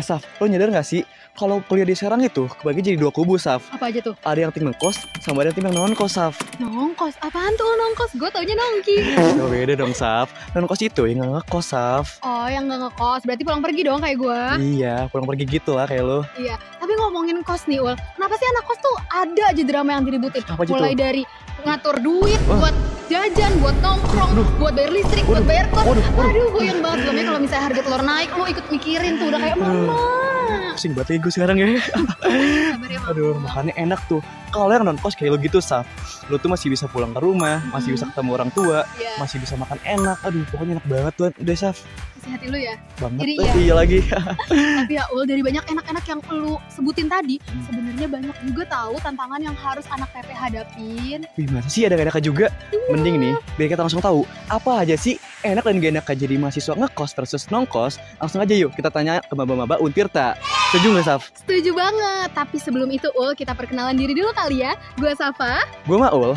Saf, lo nyadar gak sih kalau kuliah di Serang itu kebagi jadi 2 kubu, Saf? Apa aja tuh? Ada yang tim ngekos sama ada yang tim yang non-kos, Saf. Nongkos? Apaan tuh nongkos? Gue taunya nongki. Oh, beda dong, Saf. Non-kos itu yang gak ngekos, Saf. Oh, yang gak ngekos. Berarti pulang pergi dong kayak gue. Iya, pulang pergi gitu lah kayak lo. Iya, tapi ngomongin kos nih, Ul. Kenapa sih anak kos tuh ada aja drama yang diributin? Apa aja Mulai tuh? dari ngatur duit, buat jajan, buat nongkrong, buat bayar listrik, buat bayar kos. Aduh, goyang banget. Belumnya kalau misalnya harga telur naik, lo ikut mikirin tuh. Udah kayak mama. Pusing banget gue sekarang ya. Sabar ya, Mama. Aduh, makanya enak tuh. Kalau yang non-kos kayak lo gitu, Saf. Lo tuh masih bisa pulang ke rumah, masih bisa ketemu orang tua, Iya. masih bisa makan enak. Aduh, pokoknya enak banget tuh. Udah, Saf. Kasih hati lu ya. Banget. Jadi Iya lagi. Tapi ya Ul, dari banyak enak-enak yang lu sebutin tadi, sebenarnya banyak juga tahu tantangan yang harus anak PP hadapin. Wih, masa sih ada enaknya juga? Mending nih, biar kita langsung tahu apa aja sih enak dan gak enak jadi mahasiswa ngekos versus nongkos. Langsung aja yuk kita tanya ke maba-maba Untirta. Setuju gak, Saf? Setuju banget. Tapi sebelum itu Ul, kita perkenalan diri dulu kali ya. Gue Safa. Gue Maul.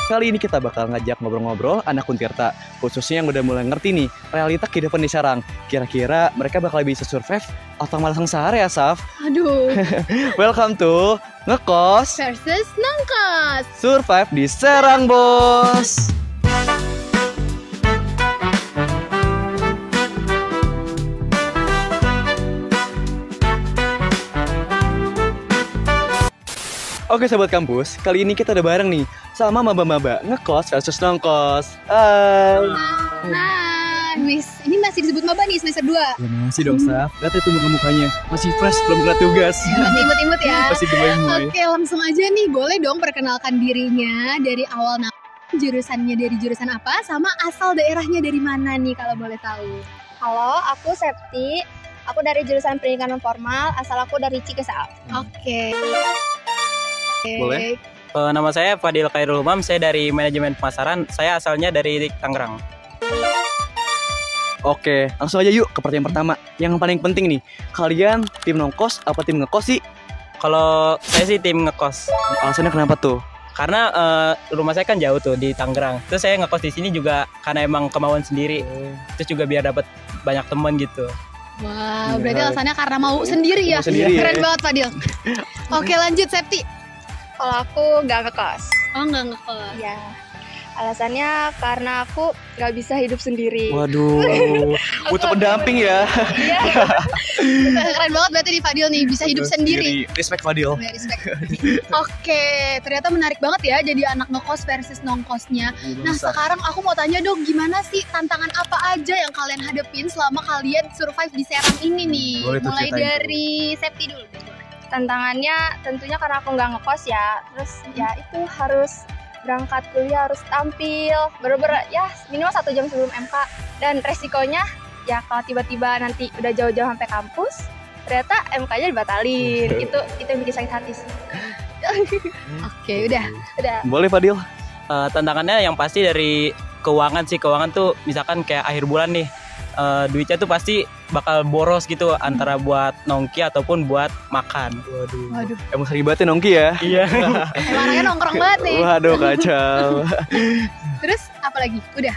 Kali ini kita bakal ngajak ngobrol-ngobrol anak Untirta, khususnya yang udah mulai ngerti nih realita kehidupan di Serang. Kira-kira mereka bakal bisa survive atau malah sengsara ya, Saf? Aduh. Welcome to Ngekos Versus nongkos. Survive di Serang, bos. Oke sahabat kampus, kali ini kita udah bareng nih sama maba-maba ngekos versus nongkos. Hai. Nah, Miss, ini masih disebut maba nih semester 2. Ya masih dong, Saf. Lihat itu muka-mukanya. Masih fresh, belum kena tugas. Masih imut-imut ya. Masih gemoy-gemoy. Oke, langsung aja nih. Boleh dong perkenalkan dirinya dari awal nama, jurusannya dari jurusan apa, sama asal daerahnya dari mana nih kalau boleh tahu. Halo, aku Septi. Aku dari jurusan pendidikan non formal, asal aku dari Cikesal. Oke. Boleh? Nama saya Fadil Khairul Umam, saya dari manajemen pemasaran, saya asalnya dari Tangerang. Oke, langsung aja yuk ke pertanyaan pertama. Yang paling penting nih, kalian tim nongkos apa tim ngekos sih? Kalau saya sih tim ngekos, Alasannya kenapa tuh? karena rumah saya kan jauh tuh di Tangerang. Terus saya ngekos di sini juga karena emang kemauan sendiri. Terus juga biar dapat banyak teman gitu. Wah, berarti alasannya karena mau sendiri ya. Mau sendiri, Keren ya. banget Fadil. Oke, lanjut Septi. Kalau aku nggak ngekos. Oh, enggak ngekos. Iya. Alasannya karena aku nggak bisa hidup sendiri. Waduh, butuh pendamping ya. Keren banget berarti nih Fadil nih bisa hidup sendiri. Respect Fadil. Ya, respect. Oke, ternyata menarik banget ya jadi anak ngekos versus nongkosnya. Nah, sekarang aku mau tanya dong, gimana sih tantangan apa aja yang kalian hadepin selama kalian survive di Serang ini nih? Boleh tuh Mulai ceritain dari Septi dulu deh. Tantangannya tentunya karena aku nggak ngekos ya. Terus ya itu harus berangkat kuliah, harus tampil bener-bener ya minimal 1 jam sebelum MK. Dan resikonya ya kalau tiba-tiba nanti udah jauh-jauh sampai kampus ternyata MK-nya dibatalin. itu yang bikin sakit hati sih. Oke, udah. Boleh Fadil? Tantangannya yang pasti dari keuangan sih. Keuangan tuh misalkan kayak akhir bulan nih, duitnya tuh pasti bakal boros gitu antara buat nongki ataupun buat makan. Waduh. Emang sering banget ya nongki ya? Iya. Emang anaknya nongkrong banget nih. Waduh, kacau. Terus apa lagi? Udah.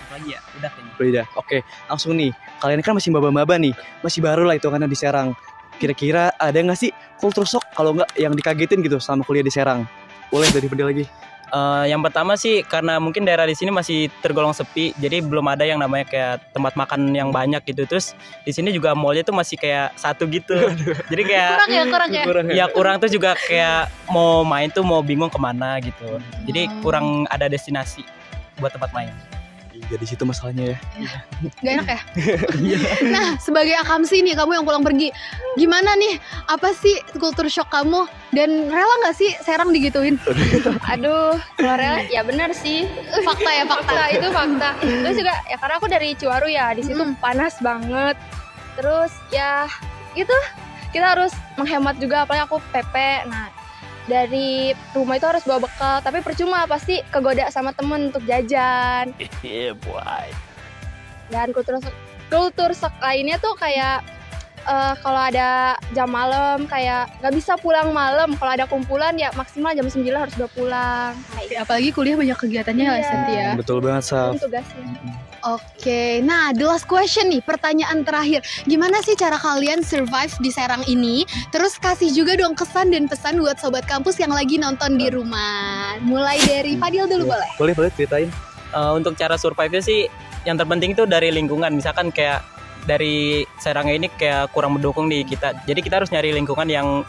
Lagi ya, udah kayaknya. Udah, oke. Langsung nih, kalian kan masih maba-maba nih. Masih baru lah itu karena di Serang. Kira-kira ada nggak sih culture shock kalau nggak yang dikagetin gitu selama kuliah di Serang? Boleh dari Fadil lagi. Yang pertama sih karena mungkin daerah di sini masih tergolong sepi, jadi belum ada yang namanya kayak tempat makan yang banyak gitu. Terus di sini juga mallnya tuh masih kayak satu gitu. Jadi kayak Kurang ya. ya kurang tuh juga kayak mau main tuh mau bingung kemana gitu. Jadi kurang ada destinasi buat tempat main. Iya, di situ masalahnya ya. Gak enak ya? Nah, sebagai akamsi nih, kamu yang pulang pergi, gimana nih? Apa sih culture shock kamu? Dan rela gak sih Serang digituin? Aduh, keluarnya ya benar sih. Fakta ya, fakta. Itu fakta. Terus juga ya karena aku dari Ciwaru ya, di situ panas banget. Terus ya gitu, kita harus menghemat juga, apalagi aku PP. Nah, dari rumah itu harus bawa bekal, tapi percuma pasti kegoda sama temen untuk jajan. Iya, boy. Dan kultur shock lainnya tuh kayak kalau ada jam malam kayak nggak bisa pulang malam. Kalau ada kumpulan ya maksimal jam 9 harus udah pulang. Oke, apalagi kuliah banyak kegiatannya ya, Iya. Santi ya. Betul banget, Saf. Itu tugasnya. Oke, nah the last question nih, pertanyaan terakhir. Gimana sih cara kalian survive di Serang ini? Terus kasih juga dong kesan dan pesan buat sobat kampus yang lagi nonton di rumah. Mulai dari Fadil dulu boleh? Boleh ceritain. Untuk cara survive-nya sih yang terpenting itu dari lingkungan. Misalkan kayak dari Serangnya ini kayak kurang mendukung di kita. Jadi kita harus nyari lingkungan yang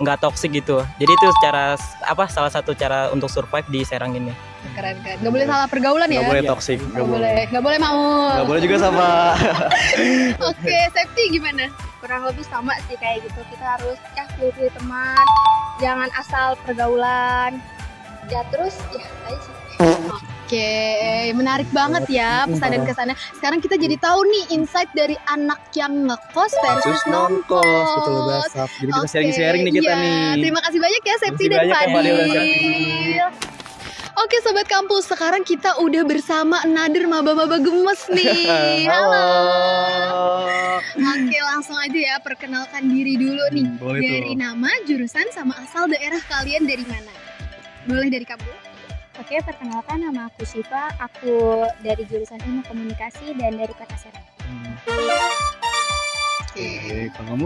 nggak toksik gitu. Jadi itu salah satu cara untuk survive di Serang ini. Keren. Gak boleh salah pergaulan ya? Gak boleh toksik. Gak boleh mau. Gak boleh juga sama. Oke, Septi gimana? Kurang lebih sama sih kayak gitu. Kita harus pilih teman, jangan asal pergaulan. Ya terus ya aja sih. Oke, menarik banget ya pesan dan kesannya. Sekarang kita jadi tahu nih insight dari anak yang ngekos versus non-kos. Betul banget, Saf. Jadi kita Oke, sharing-sharing nih kita iya. nih. Terima kasih banyak ya Septi Terima dan kasih banyak ya, Fadil dan Fadil. Oke Sobat Kampus, sekarang kita udah bersama another maba-maba gemes nih. Halo. Oke, langsung aja ya perkenalkan diri dulu nih. Boleh Dari tuh. nama, jurusan, sama asal daerah kalian dari mana? Boleh dari kamu? Oke, perkenalkan nama aku Syifa. Aku dari jurusan Ilmu Komunikasi dan dari Kota Serang. Oke, kalau kamu?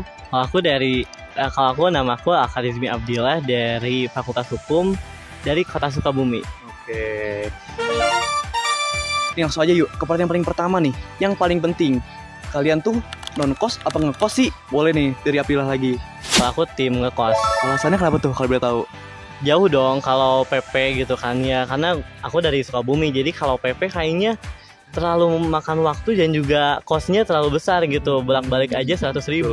Kalau aku nama aku Akarizmi Abdillah dari Fakultas Hukum dari Kota Sukabumi. Oke. Ini langsung aja yuk ke pertanyaan paling pertama nih. Yang paling penting, kalian tuh non-kos apa ngekos sih? Boleh nih dari Abdillah lagi. Kalau aku tim ngekos. Alasannya kenapa tuh kalau boleh tahu? Jauh dong kalau PP gitu kan ya. Karena aku dari Sukabumi, jadi kalau PP kayaknya terlalu makan waktu dan juga kosnya terlalu besar gitu. Bolak-balik aja 100.000.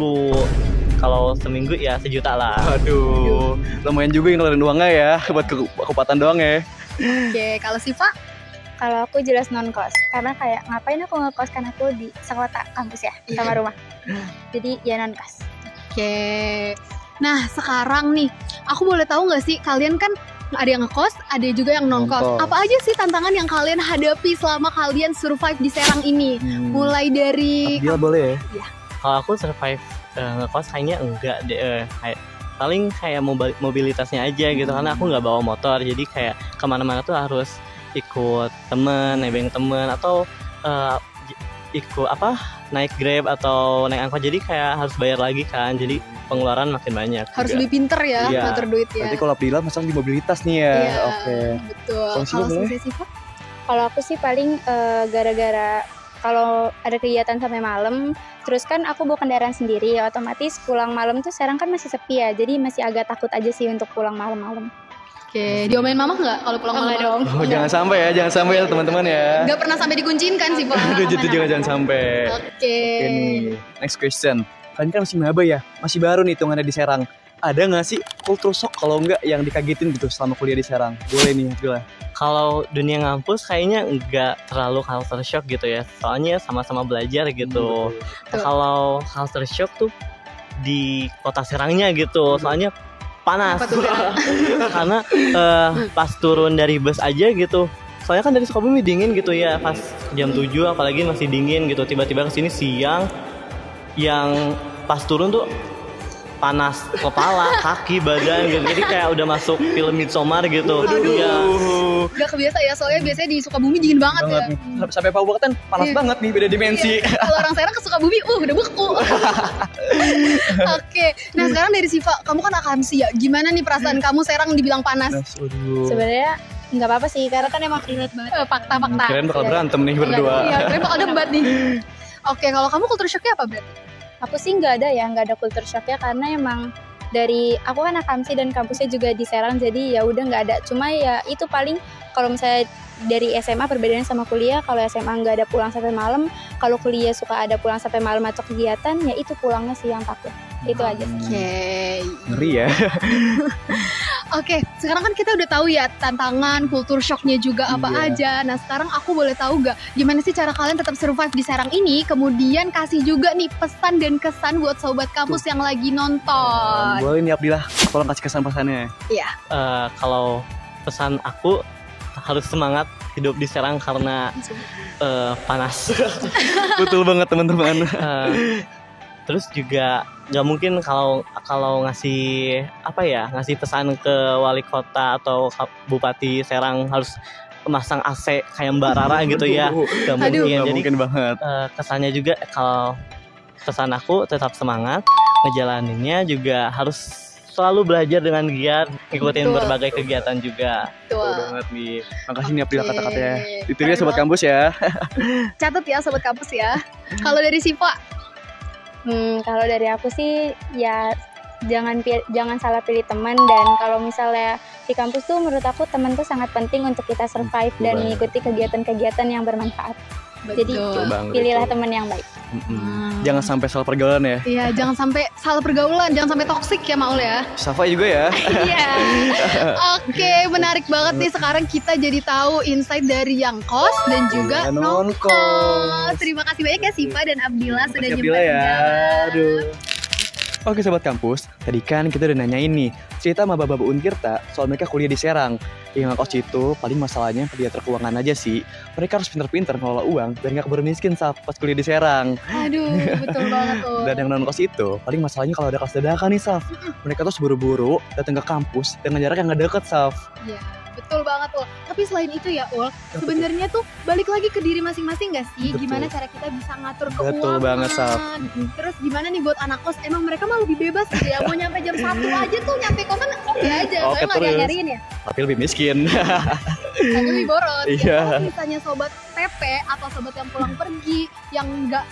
Kalau seminggu ya 1 juta lah. Aduh, lumayan juga yang ngeluarin uangnya ya buat kekuatan doang ya. Oke, kalau Siva? Kalau aku jelas non-kos, karena kayak ngapain aku ngekos, kan aku di sekota kampus ya, sama rumah. Jadi ya non-kos. Oke. Nah, sekarang nih, aku boleh tahu nggak sih, kalian kan ada yang ngekos, ada juga yang non-kos. Non-kos. Apa aja sih tantangan yang kalian hadapi selama kalian survive di Serang ini? Mulai dari Abdillah boleh ya? Kalau aku survive ngekos kayaknya enggak deh. Paling kayak mobilitasnya aja gitu, karena aku nggak bawa motor, jadi kayak kemana-mana tuh harus ikut temen, nebeng temen, atau ikut naik Grab atau naik angkot, jadi kayak harus bayar lagi kan, jadi pengeluaran makin banyak harus juga. lebih pinter ya Iya. ngatur duit ya. Berarti kalau Abdillah masalah di mobilitas nih ya. Iya, Oke. betul. Kalau Siva Kalau boleh? Siva? Kalau aku sih paling gara-gara kalau ada kegiatan sampai malam, terus kan aku bawa kendaraan sendiri, ya otomatis pulang malam tuh sekarang kan masih sepi ya, jadi masih agak takut aja sih untuk pulang malam-malam. Oke, diomelin mama nggak kalau pulang malam? dong. Oh, jangan sampai ya teman-teman ya. Nggak pernah sampai dikunciin kan Siva? Aduh, itu jangan sampai. Oke. Oke nih, next question. Kalian kan masih maba ya, masih baru nih hitungannya di Serang. Ada nggak sih culture shock kalau nggak yang dikagetin gitu selama kuliah di Serang? Boleh nih, Abdillah. Kalau dunia ngampus kayaknya nggak terlalu culture shock gitu ya, soalnya sama-sama belajar gitu. Betul. Kalau culture shock tuh di kota Serangnya gitu, soalnya panas. Apa tuh, Bel? Karena pas turun dari bus aja gitu, soalnya kan dari Sukabumi dingin gitu ya, pas jam 7 apalagi masih dingin gitu, tiba-tiba kesini siang, yang pas turun tuh panas kepala, kaki, badan gitu, jadi kayak udah masuk film Midsommar gitu. Iya. Nggak kebiasa ya, soalnya biasanya di Sukabumi dingin banget ya. nih. Sampai Kabupaten panas Iya. banget nih, beda dimensi. Iya. Kalau orang Serang ke Sukabumi, udah beku. Oke, nah sekarang dari Siva, kamu kan akamsi ya. Gimana nih perasaan kamu Serang dibilang panas? Aduh. Sebenarnya nggak apa-apa sih, karena kan emang relate banget. Fakta-fakta. Keren bakal berantem nih berdua. Iya, keren bakal debat nih. Oke, kalau kamu culture shocknya apa berarti? Aku sih nggak ada culture shock ya, karena emang dari aku kan akamsi dan kampusnya juga di Serang, jadi ya udah nggak ada. Cuma ya itu paling kalau misalnya dari SMA perbedaannya sama kuliah, kalau SMA nggak ada pulang sampai malam, kalau kuliah suka ada pulang sampai malam atau kegiatan, ya itu pulangnya sih yang takut. Itu aja. Oke. Ngeri ya. Oke, sekarang kan kita udah tahu ya tantangan, culture shocknya juga apa Iya. aja. Nah sekarang aku boleh tahu gak gimana sih cara kalian tetap survive di Serang ini? Kemudian kasih juga nih pesan dan kesan buat sobat kampus yang lagi nonton. Boleh nih Abdillah, tolong kasih kesan-pesannya. Kalau pesan aku harus semangat hidup di Serang karena panas. Betul banget teman-teman. Terus juga nggak mungkin kalau ngasih ngasih pesan ke wali kota atau bupati Serang harus masang AC kayak Mbak Rara gitu ya. Nggak mungkin. Nggak Jadi mungkin banget. kesannya juga kalau pesan aku tetap semangat, ngejalaninnya juga harus selalu belajar dengan giat, ikutin Betul. berbagai kegiatan juga. Betul Betul. banget nih. Makasih nih April Oke. kata-katanya. Itu dia Keren sobat banget. kampus ya. Catat ya sobat kampus ya. Kalau dari Siva, Kalau dari aku sih ya jangan salah pilih teman, dan kalau misalnya di kampus tuh menurut aku teman tuh sangat penting untuk kita survive Betul dan banget. mengikuti kegiatan-kegiatan yang bermanfaat. Jadi betul. banget pilihlah itu. teman yang baik. Jangan sampai salah pergaulan ya. Iya, jangan sampai salah pergaulan, jangan sampai toksik ya Maul ya. Safa juga ya. Iya. Oke, menarik banget nih sekarang kita jadi tahu insight dari yang kos dan juga Iya, non-kos. non-kos. Terima kasih banyak ya Siva dan Abdillah sudah Makasih, nyempetin Abdillah ya. jalan. Aduh. Oke sobat kampus, tadi kan kita udah nanyain nih cerita sama Bapak Untirta soal mereka kuliah di Serang. Yang ngekos itu paling masalahnya pendidikan keuangan aja sih. Mereka harus pinter-pinter ngelola uang biar gak keburu miskin saat pas kuliah di Serang. Aduh, betul banget tuh. Dan yang non-kos itu paling masalahnya kalau ada kelas dadakan nih Saf. Mereka tuh buru-buru datang ke kampus dengan jarak yang gak deket Saf. Iya, betul banget Ul. Tapi selain itu ya Ul, sebenarnya tuh balik lagi ke diri masing-masing gak sih? Betul. Gimana cara kita bisa ngatur keuangan? Betul banget, Saf. Terus gimana nih buat anak kos? Emang mereka mah lebih bebas gitu ya. Mau nyampe jam 1 aja tuh nyampe kosan oke aja. Oke, Soalnya nggak terus. nyariin ya. Tapi lebih miskin. Tapi lebih boros. Iya. Ya, kalau misalnya sobat PP atau sobat yang pulang pergi yang nggak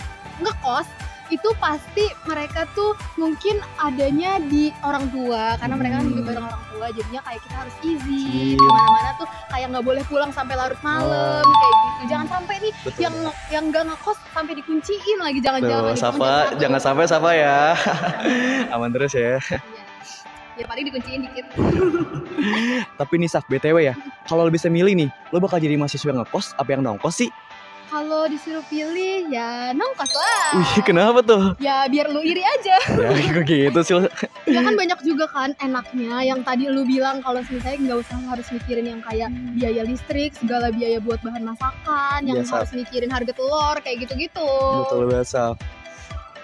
ngekos, itu pasti mereka tuh mungkin adanya di orang tua karena mereka kan hidup bareng orang tua, jadinya kayak kita harus izin Iya. kemana-mana tuh kayak nggak boleh pulang sampai larut malam kayak gitu. Jangan sampai nih Betul. yang nggak ngekos sampai dikunciin lagi, jangan-jangan. Tuh, Safa, jangan sampai Safa ya. Aman terus ya. Ya paling dikunciin dikit. Tapi nih Saf, BTW ya, kalau lo bisa milih nih, lo bakal jadi mahasiswa yang ngekos apa yang nongkos sih? Kalau disuruh pilih ya nongkos lah. Wih, kenapa tuh? Ya biar lu iri aja. Ya, kok gitu sih. Ya kan banyak juga kan enaknya yang tadi lu bilang kalau misalnya nggak usah harus mikirin yang kayak biaya listrik, segala biaya buat bahan masakan, yang Iya, Saf. harus mikirin harga telur kayak gitu-gitu. Betul banget, Saf.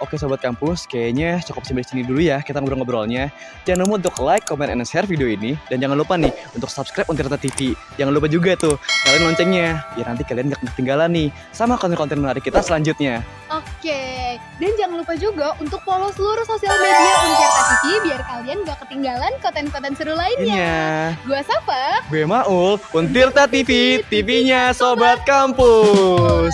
Oke sobat kampus, kayaknya cukup sampai sini dulu ya kita ngobrol-ngobrolnya. Jangan lupa untuk like, comment, and share video ini. Dan jangan lupa nih untuk subscribe Untirta TV. Jangan lupa juga tuh nyalain loncengnya, biar nanti kalian gak ketinggalan nih sama konten-konten menarik kita selanjutnya. Oke, dan jangan lupa juga untuk follow seluruh sosial media Untirta TV biar kalian gak ketinggalan konten-konten seru lainnya. Iya. Gua Safa. Gue Maul, Untirta TV, TV-nya sobat kampus.